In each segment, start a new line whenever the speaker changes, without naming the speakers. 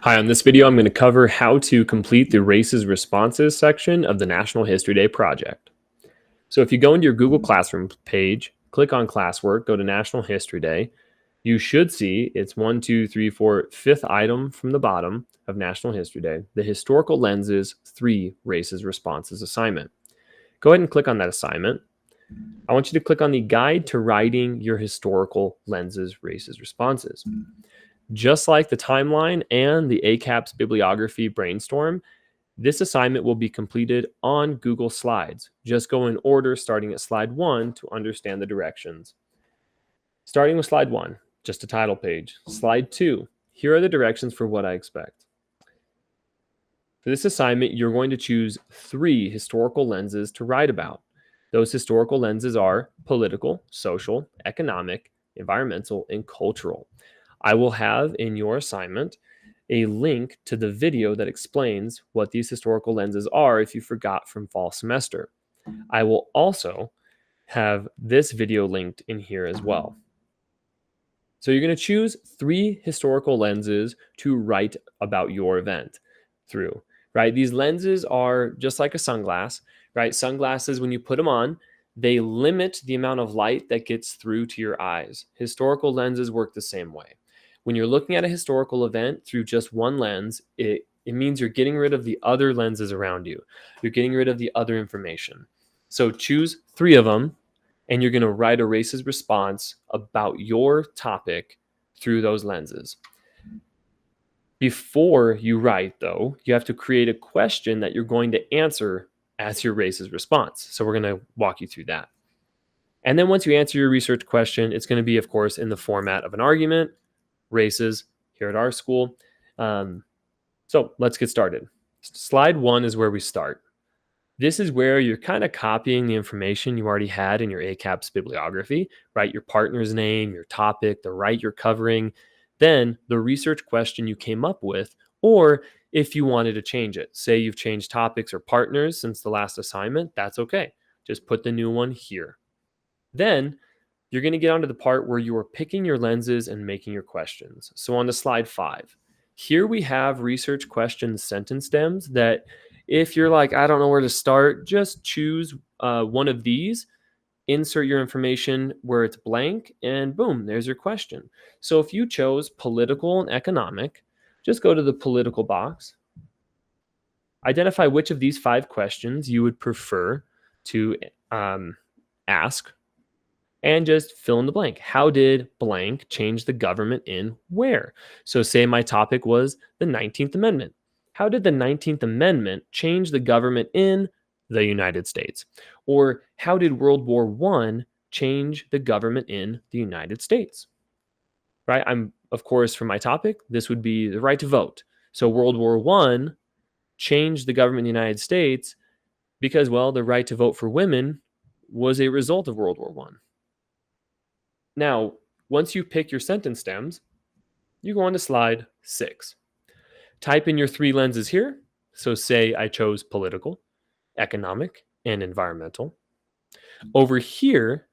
Hi, on this video, I'm going to cover how to complete the Races Responses section of the National History Day project. So if you go into your Google Classroom page, click on Classwork, go to National History Day, you should see it's 1, 2, 3, 4, fifth item from the bottom of National History Day, the Historical Lenses 3 Races Responses assignment. Go ahead and click on that assignment. I want you to click on the Guide to Writing Your Historical Lenses Races Responses. Just like the timeline and the ACAPS bibliography brainstorm, this assignment will be completed on Google Slides. Just go in order starting at slide 1 to understand the directions. Starting with slide 1, just a title page. Slide 2, here are the directions for what I expect. For this assignment, you're going to choose 3 historical lenses to write about. Those historical lenses are political, social, economic, environmental, and cultural. I will have in your assignment a link to the video that explains what these historical lenses are if you forgot from fall semester. I will also have this video linked in here as well. So you're going to choose 3 historical lenses to write about your event through, right? These lenses are just like a sunglass, right? Sunglasses, when you put them on, they limit the amount of light that gets through to your eyes. Historical lenses work the same way. When you're looking at a historical event through just one lens, it means you're getting rid of the other lenses around you. You're getting rid of the other information. So choose 3 of them, and you're going to write a races response about your topic through those lenses. Before you write, though, you have to create a question that you're going to answer as your races response. So we're going to walk you through that. And then once you answer your research question, it's going to be, of course, in the format of an argument, races here at our school. So let's get started. Slide 1 is where we start. This is where you're kind of copying the information you already had in your ACAPS bibliography, right? Your partner's name, your topic, the right you're covering, then the research question you came up with, or if you wanted to change it. Say you've changed topics or partners since the last assignment, that's okay. Just put the new one here. Then you're going to get onto the part where you are picking your lenses and making your questions. So on to slide 5. Here we have research question sentence stems that if you're like, I don't know where to start, just choose one of these, insert your information where it's blank, and boom, there's your question. So if you chose political and economic, just go to the political box, identify which of these 5 questions you would prefer to ask, and just fill in the blank. How did blank change the government in where? So say my topic was the 19th Amendment. How did the 19th Amendment change the government in the United States? Or how did World War I change the government in the United States? Right? Of course, for my topic, this would be the right to vote. So World War I changed the government in the United States because, well, the right to vote for women was a result of World War I. Now, once you pick your sentence stems, you go on to slide 6. Type in your 3 lenses here. So say I chose political, economic, and environmental. Over here,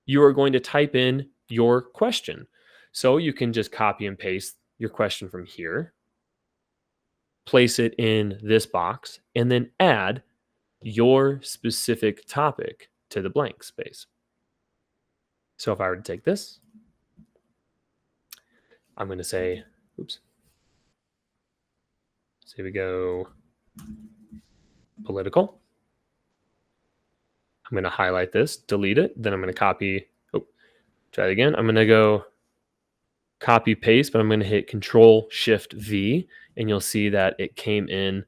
you are going to type in your question. So you can just copy and paste your question from here, place it in this box, and then add your specific topic to the blank space. So if I were to take this, I'm going to say, oops. So here we go, political. I'm going to highlight this, delete it. Then I'm going to copy, try it again. I'm going to go copy paste, but I'm going to hit Control-Shift-V, and you'll see that it came in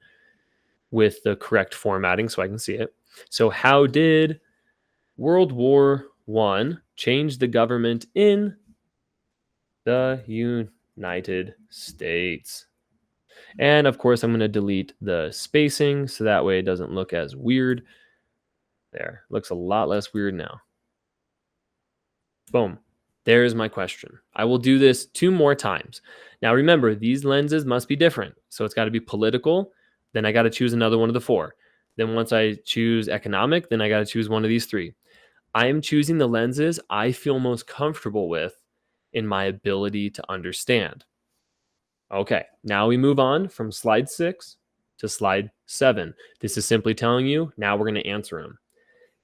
with the correct formatting so I can see it. So how did World War I change the government in the United States? And of course, I'm going to delete the spacing so that way it doesn't look as weird. There, looks a lot less weird now. Boom. There's my question. I will do this 2 more times. Now remember, these lenses must be different. So it's got to be political. Then I got to choose another one of the 4. Then once I choose economic, then I got to choose one of these 3. I am choosing the lenses I feel most comfortable with in my ability to understand. Okay, now we move on from slide 6 to slide 7. This is simply telling you now we're going to answer them.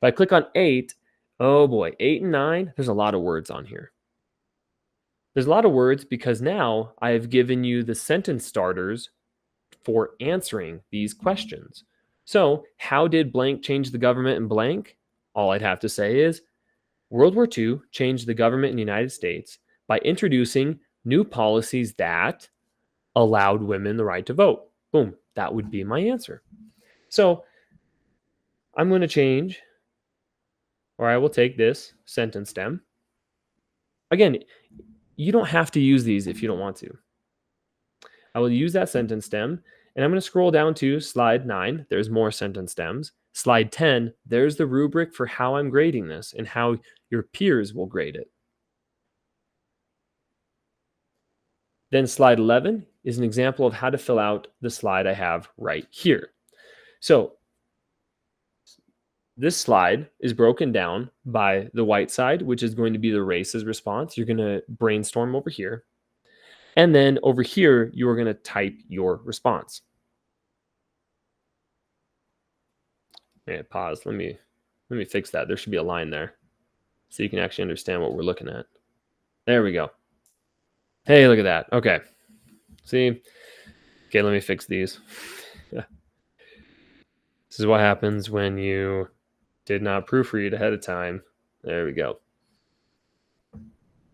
If I click on 8, oh boy, 8 and 9, there's a lot of words on here. There's a lot of words because now I have given you the sentence starters for answering these questions. So, how did blank change the government in blank? All I'd have to say is World War II changed the government in the United States by introducing new policies that allowed women the right to vote. Boom, that would be my answer. So, I'm going to change, or I will take this sentence stem. Again, you don't have to use these if you don't want to. I will use that sentence stem, and I'm going to scroll down to slide 9. There's more sentence stems. Slide 10, there's the rubric for how I'm grading this and how your peers will grade it. Then slide 11 is an example of how to fill out the slide I have right here. So this slide is broken down by the white side, which is going to be the races response. You're going to brainstorm over here. And then over here, you are going to type your response. Yeah, pause. Let me fix that. There should be a line there so you can actually understand what we're looking at. There we go. Hey, look at that. Okay. See? Okay, let me fix these. This is what happens when you did not proofread ahead of time. There we go.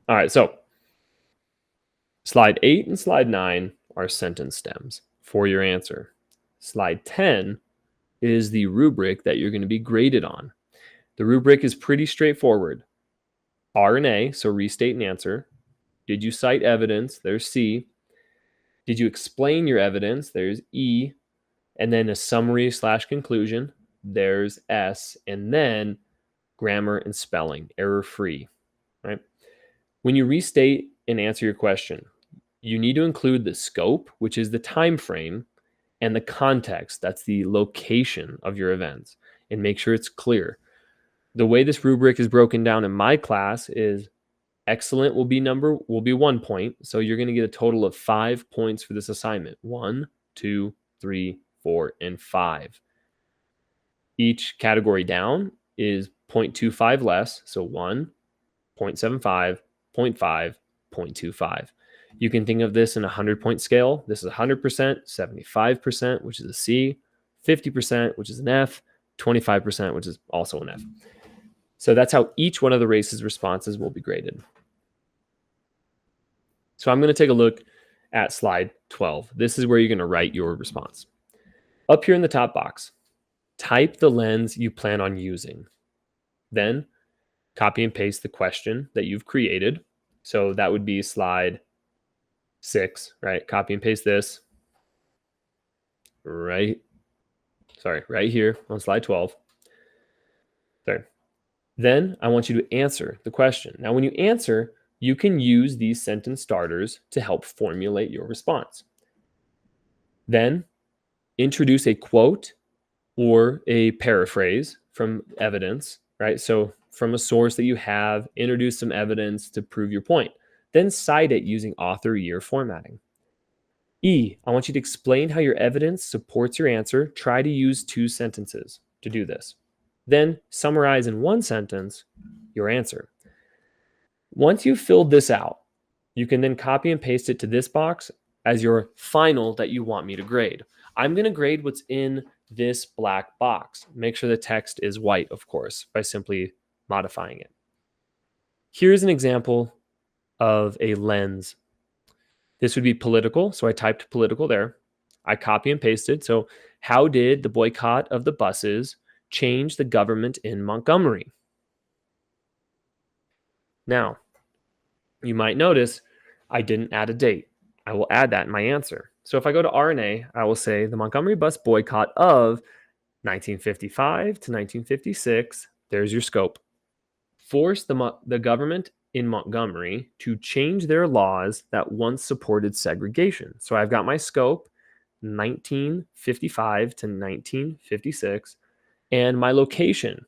All right, so slide 8 and slide 9 are sentence stems for your answer. Slide 10 is the rubric that you're going to be graded on. The rubric is pretty straightforward. R and A, so restate and answer. Did you cite evidence? There's C. Did you explain your evidence? There's E. And then a summary / conclusion. There's S. And then grammar and spelling, error-free, right? When you restate and answer your question, you need to include the scope, which is the time frame, and the context, that's the location of your events, and make sure it's clear. The way this rubric is broken down in my class is excellent will be 1 point. So you're going to get a total of 5 points for this assignment. 1, 2, 3, 4, and 5. Each category down is 0.25 less. So 1, 0.75, 0.5, 0.25. You can think of this in a 100-point scale. This is 100%, 75%, which is a C, 50%, which is an F, 25%, which is also an F. So that's how each one of the races responses will be graded. So I'm going to take a look at slide 12. This is where you're going to write your response. Up here in the top box, type the lens you plan on using. Then copy and paste the question that you've created. So that would be slide 6, right? Copy and paste this right here on slide 12. Sorry. Then I want you to answer the question. Now, when you answer, you can use these sentence starters to help formulate your response. Then introduce a quote or a paraphrase from evidence, right? So from a source that you have, introduce some evidence to prove your point. Then cite it using author year formatting. E, I want you to explain how your evidence supports your answer. Try to use 2 sentences to do this. Then summarize in 1 sentence your answer. Once you've filled this out, you can then copy and paste it to this box as your final that you want me to grade. I'm going to grade what's in this black box. Make sure the text is white, of course, by simply modifying it. Here's an example of a lens. This would be political. So I typed political there. I copy and pasted. So how did the boycott of the buses change the government in Montgomery? Now, you might notice I didn't add a date. I will add that in my answer. So if I go to R&A, I will say the Montgomery bus boycott of 1955 to 1956. There's your scope. Forced the government in Montgomery to change their laws that once supported segregation. So I've got my scope, 1955 to 1956, and my location,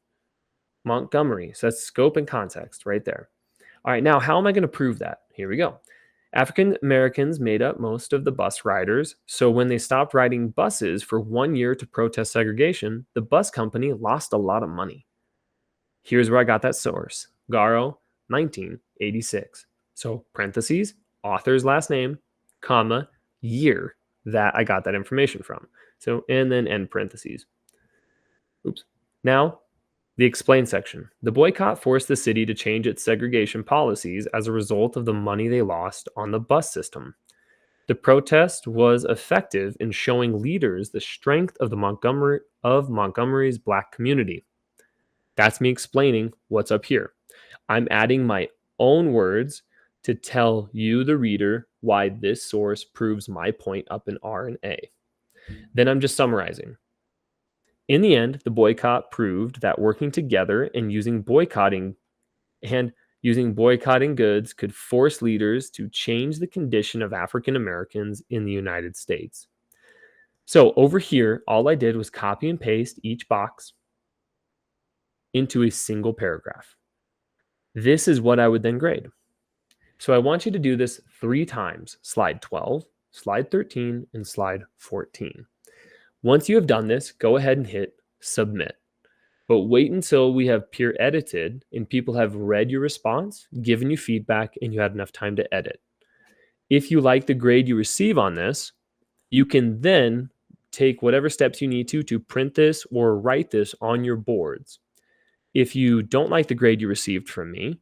Montgomery. So that's scope and context right there. All right, now how am I going to prove that? Here we go. African Americans made up most of the bus riders, so when they stopped riding buses for 1 year to protest segregation, the bus company lost a lot of money. Here's where I got that source: Garo, 1986. So, parentheses, author's last name, comma, year that I got that information from. So, and then end parentheses. Oops. Now, the explain section. The boycott forced the city to change its segregation policies as a result of the money they lost on the bus system. The protest was effective in showing leaders the strength of Montgomery's black community. That's me explaining what's up here. I'm adding my own words to tell you, the reader, why this source proves my point up in R and A. Then I'm just summarizing. In the end, the boycott proved that working together and using boycotting goods could force leaders to change the condition of African Americans in the United States. So over here, all I did was copy and paste each box into a single paragraph. This is what I would then grade. So I want you to do this 3 times: slide 12, slide 13, and slide 14. Once you have done this, go ahead and hit submit. But wait until we have peer edited and people have read your response, given you feedback, and you had enough time to edit. If you like the grade you receive on this, you can then take whatever steps you need to print this or write this on your boards. If you don't like the grade you received from me,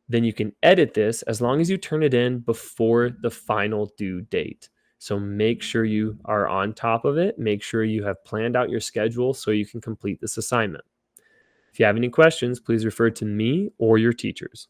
then you can edit this as long as you turn it in before the final due date. So make sure you are on top of it. Make sure you have planned out your schedule so you can complete this assignment. If you have any questions, please refer to me or your teachers.